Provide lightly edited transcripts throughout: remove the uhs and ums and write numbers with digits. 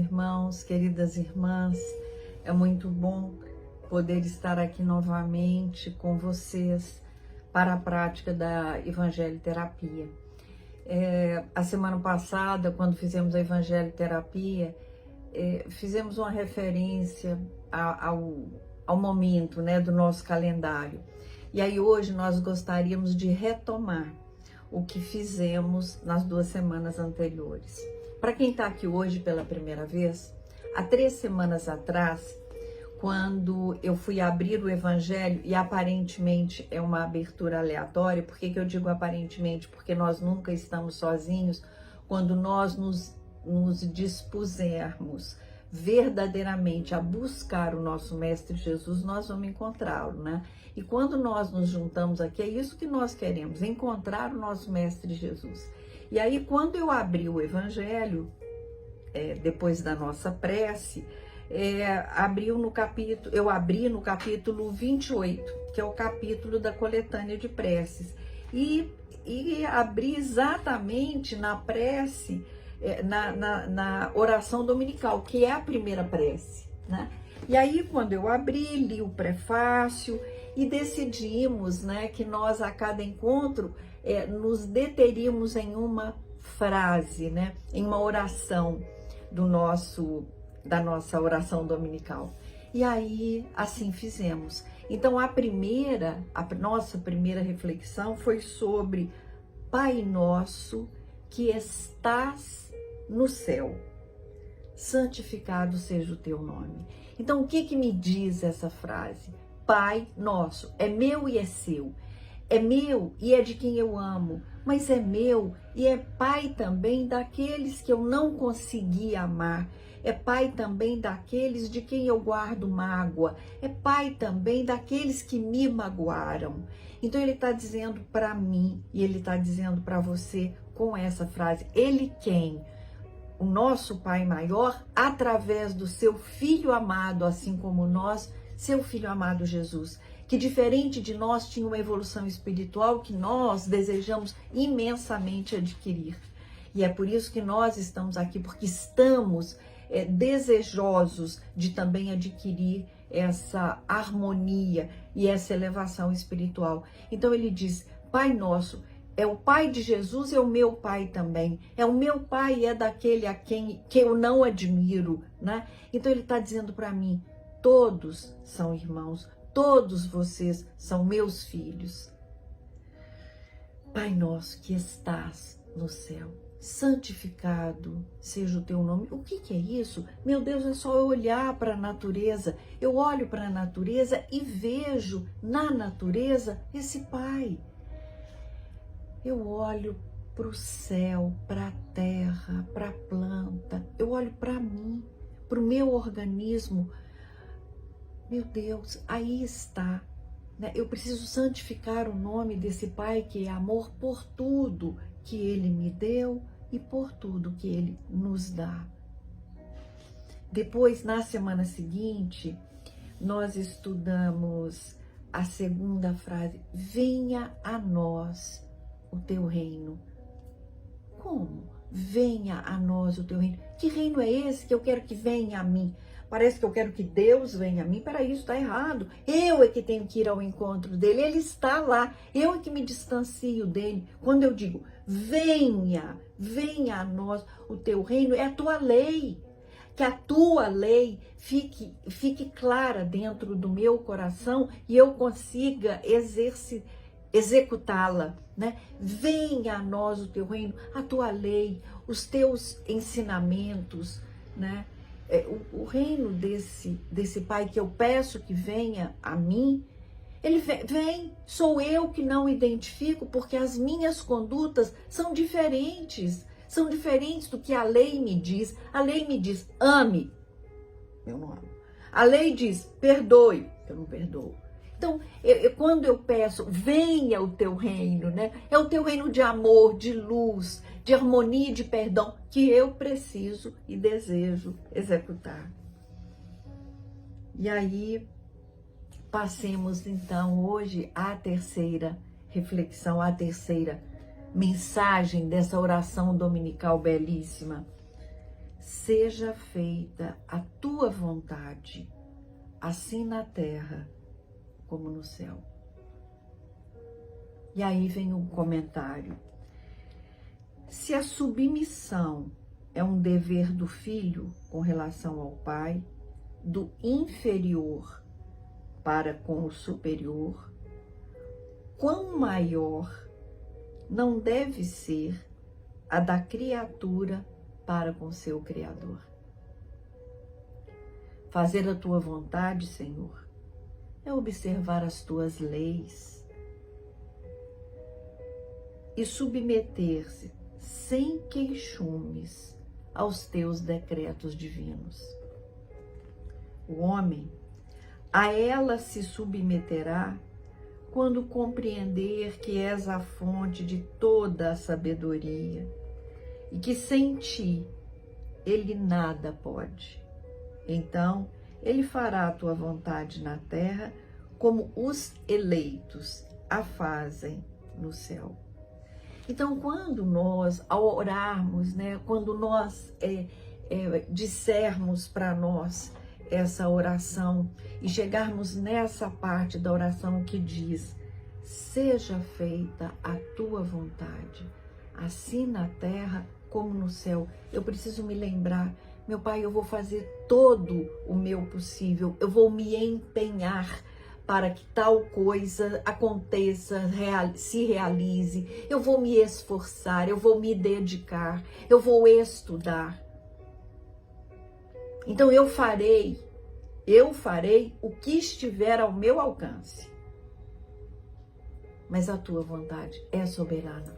irmãos, queridas irmãs, é muito bom poder estar aqui novamente com vocês para a prática da evangeliterapia. A semana passada, quando fizemos a evangeliterapia, fizemos uma referência ao momento, né, do nosso calendário. E aí hoje nós gostaríamos de retomar o que fizemos nas 2 semanas anteriores. Para quem está aqui hoje pela primeira vez, há 3 semanas atrás, quando eu fui abrir o Evangelho, e aparentemente é uma abertura aleatória, por que eu digo aparentemente? Porque nós nunca estamos sozinhos. Quando nós nos dispusermos verdadeiramente a buscar o nosso Mestre Jesus, nós vamos encontrá-lo, né? E quando nós nos juntamos aqui, é isso que nós queremos, encontrar o nosso Mestre Jesus. E aí, quando eu abri o Evangelho, depois da nossa prece, eu abri no capítulo 28, que é o capítulo da coletânea de preces, e abri exatamente na prece, na oração dominical, que é a primeira prece, né? E aí, quando eu abri, li o prefácio e decidimos, né, que nós, a cada encontro, nos deteríamos em uma frase, né, em uma oração da nossa oração dominical. E aí, assim fizemos. Então, a nossa primeira reflexão foi sobre Pai Nosso que estás no céu, santificado seja o teu nome. Então, o que me diz essa frase? Pai Nosso, é meu e é seu. É meu e é de quem eu amo, mas é meu e é pai também daqueles que eu não consegui amar. É pai também daqueles de quem eu guardo mágoa. É pai também daqueles que me magoaram. Então ele está dizendo para mim e ele está dizendo para você com essa frase. Ele quem? O nosso Pai maior, através do seu Filho amado, assim como nós, seu Filho amado Jesus, que diferente de nós tinha uma evolução espiritual que nós desejamos imensamente adquirir. E é por isso que nós estamos aqui, porque estamos desejosos de também adquirir essa harmonia e essa elevação espiritual. Então ele diz, Pai Nosso, é o Pai de Jesus, é o meu Pai também. É o meu Pai e é daquele que eu não admiro, né? Então ele está dizendo para mim, todos são irmãos, todos vocês são meus filhos. Pai nosso que estás no céu, santificado seja o teu nome. O que é isso? Meu Deus, é só eu olhar para a natureza. Eu olho para a natureza e vejo na natureza esse Pai. Eu olho para o céu, para a terra, para a planta. Eu olho para mim, para o meu organismo. Meu Deus, aí está. Né? Eu preciso santificar o nome desse Pai que é amor por tudo que Ele me deu e por tudo que Ele nos dá. Depois, na semana seguinte, nós estudamos a segunda frase. Venha a nós o teu reino. Como? Venha a nós o teu reino. Que reino é esse que eu quero que venha a mim? Parece que eu quero que Deus venha a mim. Peraí, isso está errado. Eu é que tenho que ir ao encontro dele. Ele está lá. Eu é que me distancio dele. Quando eu digo, venha a nós o teu reino, é a tua lei. Que a tua lei fique clara dentro do meu coração e eu consiga executá-la, né? Venha a nós o teu reino, a tua lei, os teus ensinamentos, né? O reino desse Pai que eu peço que venha a mim, ele vem, sou eu que não identifico, porque as minhas condutas são diferentes do que a lei me diz. A lei me diz, ame, eu não amo. A lei diz, perdoe, eu não perdoo. Então, quando eu peço, venha o teu reino, né? É o teu reino de amor, de luz, de harmonia e de perdão que eu preciso e desejo executar. E aí, passemos então hoje à terceira reflexão, à terceira mensagem dessa oração dominical belíssima. seja feita a tua vontade, assim na terra como no céu. E aí vem o comentário. Se a submissão é um dever do filho com relação ao pai, do inferior para com o superior, quão maior não deve ser a da criatura para com seu Criador. Fazer a tua vontade, Senhor, é observar as tuas leis e submeter-se sem queixumes aos teus decretos divinos. O homem a ela se submeterá quando compreender que és a fonte de toda a sabedoria e que sem ti ele nada pode. Então, ele fará a tua vontade na terra como os eleitos a fazem no céu. Então, quando nós, ao orarmos, né, quando nós dissermos para nós essa oração e chegarmos nessa parte da oração que diz: seja feita a tua vontade, assim na terra como no céu. Eu preciso me lembrar, meu Pai, eu vou fazer todo o meu possível, eu vou me empenhar para que tal coisa aconteça, se realize. Eu vou me esforçar, eu vou me dedicar, eu vou estudar. Então eu farei o que estiver ao meu alcance. Mas a tua vontade é soberana.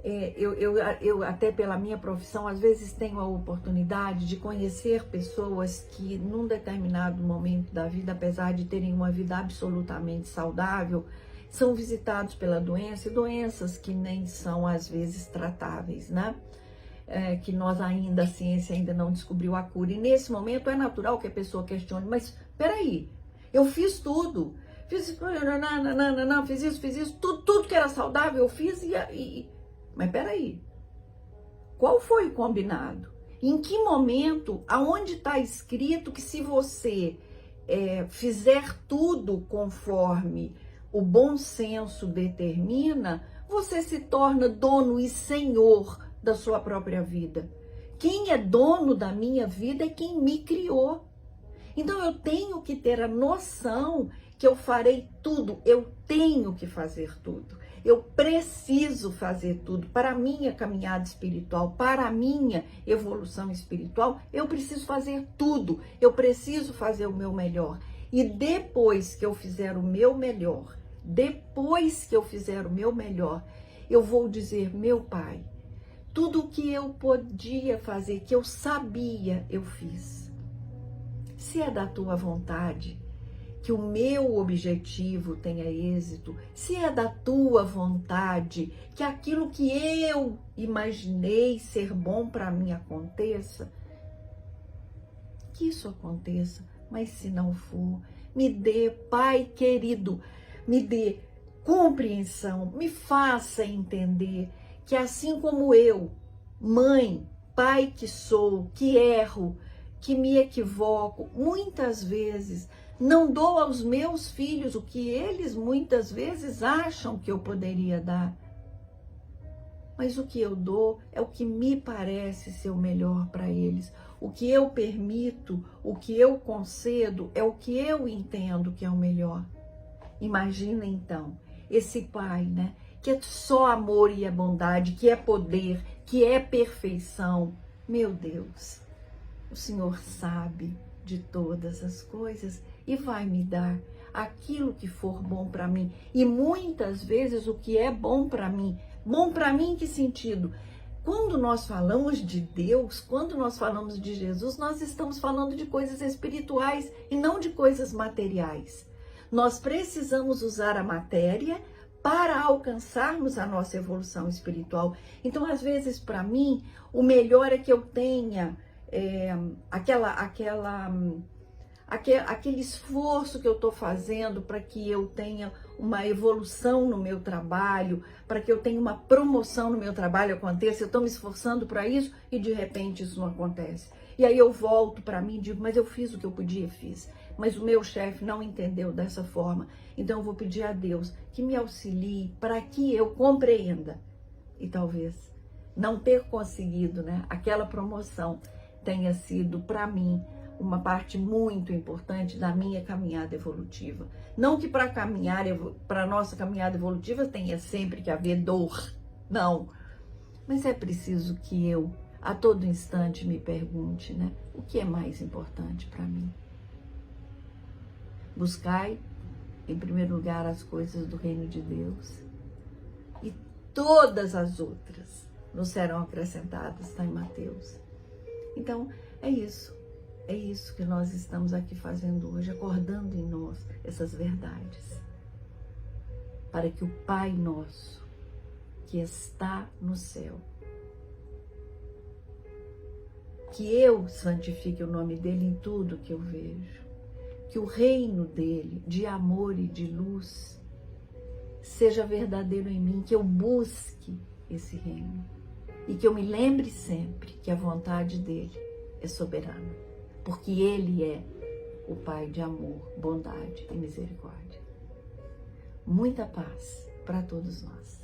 Eu até pela minha profissão, às vezes tenho a oportunidade de conhecer pessoas que num determinado momento da vida, apesar de terem uma vida absolutamente saudável, são visitados pela doença, e doenças que nem são às vezes tratáveis, né? Que nós ainda, a ciência ainda não descobriu a cura. E nesse momento é natural que a pessoa questione, mas peraí, eu fiz tudo, fiz isso, tudo que era saudável eu fiz mas peraí, qual foi o combinado? Em que momento, aonde está escrito que se você fizer tudo conforme o bom senso determina, você se torna dono e senhor da sua própria vida? Quem é dono da minha vida é quem me criou. Então eu tenho que ter a noção que eu farei tudo, eu tenho que fazer tudo. Eu preciso fazer tudo para a minha caminhada espiritual, para a minha evolução espiritual. Eu preciso fazer tudo, eu preciso fazer o meu melhor. E depois que eu fizer o meu melhor, eu vou dizer: meu Pai, tudo o que eu podia fazer, que eu sabia, eu fiz. Se é da tua vontade que o meu objetivo tenha êxito, se é da tua vontade que aquilo que eu imaginei ser bom para mim aconteça, que isso aconteça. Mas se não for, me dê, Pai querido, me dê compreensão, me faça entender que assim como eu, mãe, pai que sou, que erro, que me equivoco, muitas vezes não dou aos meus filhos o que eles muitas vezes acham que eu poderia dar. Mas o que eu dou é o que me parece ser o melhor para eles. O que eu permito, o que eu concedo, é o que eu entendo que é o melhor. Imagina então, esse pai, né? Que é só amor e é bondade, que é poder, que é perfeição. Meu Deus, o Senhor sabe de todas as coisas e vai me dar aquilo que for bom para mim. E muitas vezes o que é bom para mim em que sentido? Quando nós falamos de Deus, quando nós falamos de Jesus, nós estamos falando de coisas espirituais e não de coisas materiais. Nós precisamos usar a matéria para alcançarmos a nossa evolução espiritual. Então, às vezes, para mim, o melhor é que eu tenha aquele esforço que eu estou fazendo para que eu tenha uma evolução no meu trabalho, para que eu tenha uma promoção no meu trabalho aconteça, eu estou me esforçando para isso e de repente isso não acontece. E aí eu volto para mim e digo, mas eu fiz o que eu podia, fiz. Mas o meu chefe não entendeu dessa forma. Então eu vou pedir a Deus que me auxilie para que eu compreenda. E talvez não ter conseguido, né, aquela promoção tenha sido para mim uma parte muito importante da minha caminhada evolutiva. Não que para a nossa caminhada evolutiva tenha sempre que haver dor, não. Mas é preciso que eu, a todo instante, me pergunte, né? O que é mais importante para mim? Buscai, em primeiro lugar, as coisas do reino de Deus e todas as outras nos serão acrescentadas, está em Mateus. Então, é isso. É isso que nós estamos aqui fazendo hoje, acordando em nós essas verdades. Para que o Pai nosso, que está no céu, que eu santifique o nome dele em tudo que eu vejo, que o reino dele, de amor e de luz, seja verdadeiro em mim, que eu busque esse reino e que eu me lembre sempre que a vontade dele é soberana. Porque ele é o Pai de amor, bondade e misericórdia. Muita paz para todos nós.